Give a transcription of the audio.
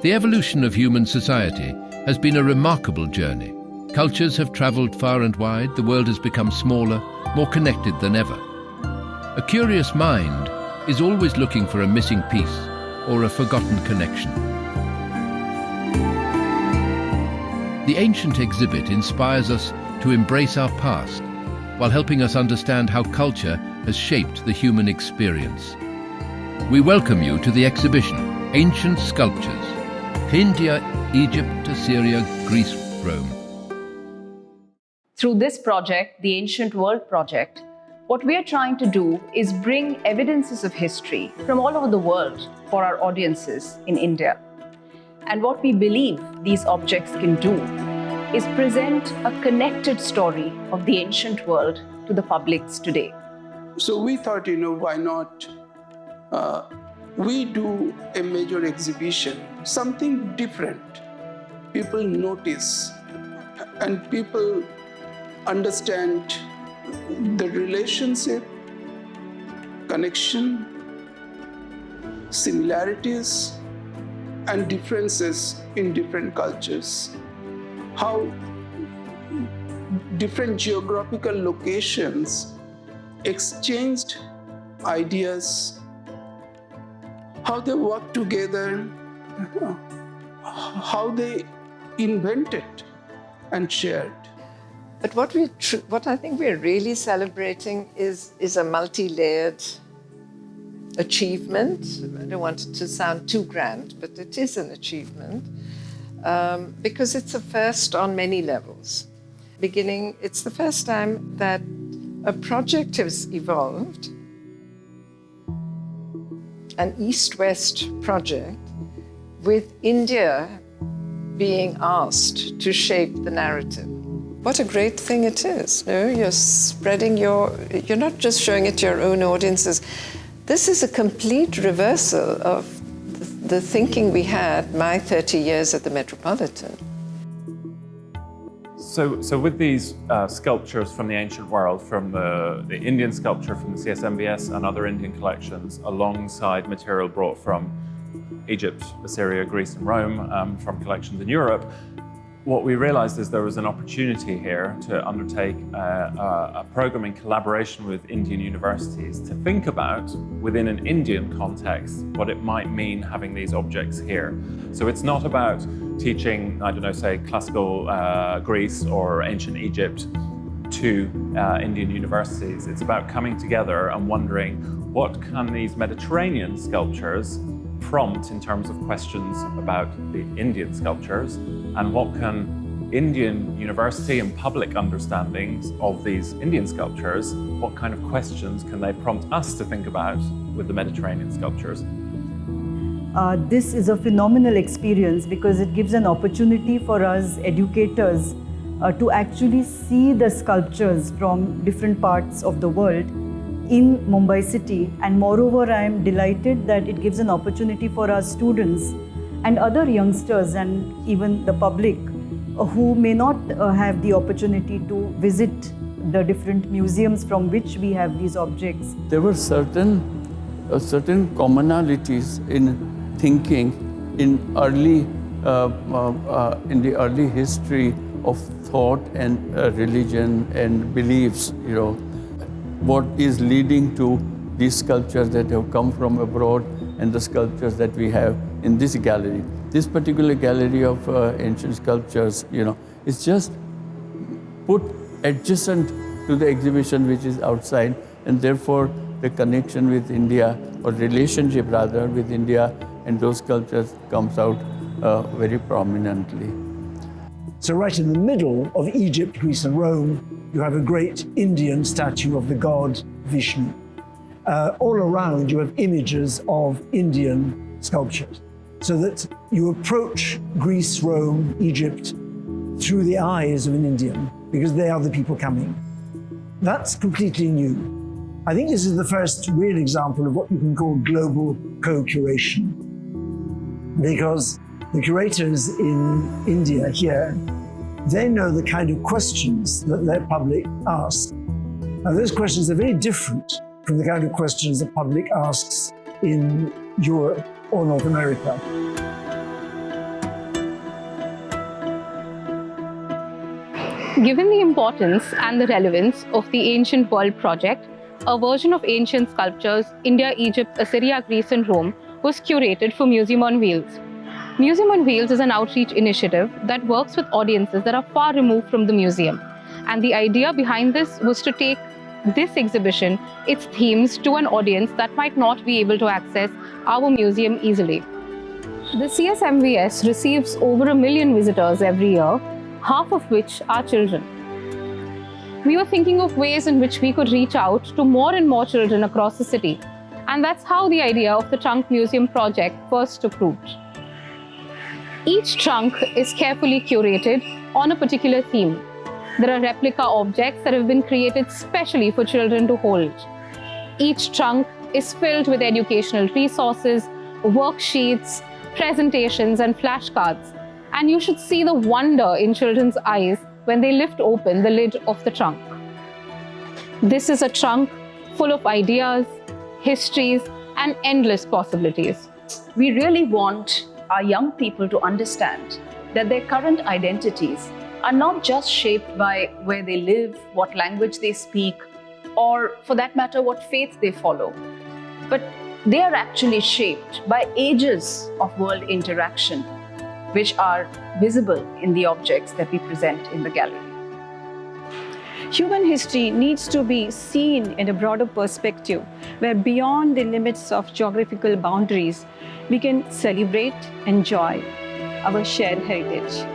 The evolution of human society has been a remarkable journey. Cultures have travelled far and wide, the world has become smaller, more connected than ever. A curious mind is always looking for a missing piece or a forgotten connection. The ancient exhibit inspires us to embrace our past, while helping us understand how culture has shaped the human experience. We welcome you to the exhibition, Ancient Sculptures, India, Egypt, Assyria, Greece, Rome. Through this project, the Ancient World Project, what we are trying to do is bring evidences of history from all over the world for our audiences in India. And what we believe these objects can do is present a connected story of the ancient world to the publics today. So we thought, why not we do a major exhibition, something different. People notice and people understand the relationship, connection, similarities, and differences in different cultures. How different geographical locations exchanged ideas, how they worked together, how they invented and shared. But what I think we're really celebrating is a multi-layered achievement. I don't want it to sound too grand, but it is an achievement because it's a first on many levels. It's the first time that a project has evolved, an East-West project, with India being asked to shape the narrative. What a great thing it is. You're spreading you're not just showing it to your own audiences. This is a complete reversal of the thinking we had my 30 years at the Metropolitan. So with these sculptures from the ancient world, from the Indian sculpture from the CSMVS and other Indian collections, alongside material brought from Egypt, Assyria, Greece and Rome, from collections in Europe, what we realized is there was an opportunity here to undertake a program in collaboration with Indian universities to think about, within an Indian context, what it might mean having these objects here. So it's not about teaching, say classical Greece or ancient Egypt to Indian universities. It's about coming together and wondering, what can these Mediterranean sculptures prompt in terms of questions about the Indian sculptures, and what can Indian university and public understandings of these Indian sculptures, what kind of questions can they prompt us to think about with the Mediterranean sculptures? This is a phenomenal experience because it gives an opportunity for us educators to actually see the sculptures from different parts of the world in Mumbai city, and moreover I am delighted that it gives an opportunity for our students and other youngsters and even the public who may not have the opportunity to visit the different museums from which we have these objects. There were certain commonalities in thinking in the early history of thought and religion and beliefs, what is leading to these sculptures that have come from abroad and the sculptures that we have in this gallery. This particular gallery of ancient sculptures, is just put adjacent to the exhibition which is outside, and therefore the connection with India, or relationship rather, with India and those sculptures comes out very prominently. So right in the middle of Egypt, Greece and Rome, you have a great Indian statue of the god Vishnu. All around you have images of Indian sculptures, so that you approach Greece, Rome, Egypt through the eyes of an Indian, because they are the people coming. That's completely new. I think this is the first real example of what you can call global co-curation, because the curators in India here, they know the kind of questions that their public asks. Now, those questions are very different from the kind of questions the public asks in Europe or North America. Given the importance and the relevance of the Ancient World Project, a version of ancient sculptures, India, Egypt, Assyria, Greece, and Rome, was curated for Museum on Wheels. Museum on Wheels is an outreach initiative that works with audiences that are far removed from the museum. And the idea behind this was to take this exhibition, its themes, to an audience that might not be able to access our museum easily. The CSMVS receives over 1 million visitors every year, half of which are children. We were thinking of ways in which we could reach out to more and more children across the city. And that's how the idea of the Trunk Museum project first took root. Each trunk is carefully curated on a particular theme. There are replica objects that have been created specially for children to hold. Each trunk is filled with educational resources, worksheets, presentations, and flashcards. And you should see the wonder in children's eyes when they lift open the lid of the trunk. This is a trunk full of ideas, histories, and endless possibilities. We really want our young people to understand that their current identities are not just shaped by where they live, what language they speak, or for that matter, what faith they follow, but they are actually shaped by ages of world interaction, which are visible in the objects that we present in the gallery. Human history needs to be seen in a broader perspective, where beyond the limits of geographical boundaries, we can celebrate, enjoy our shared heritage.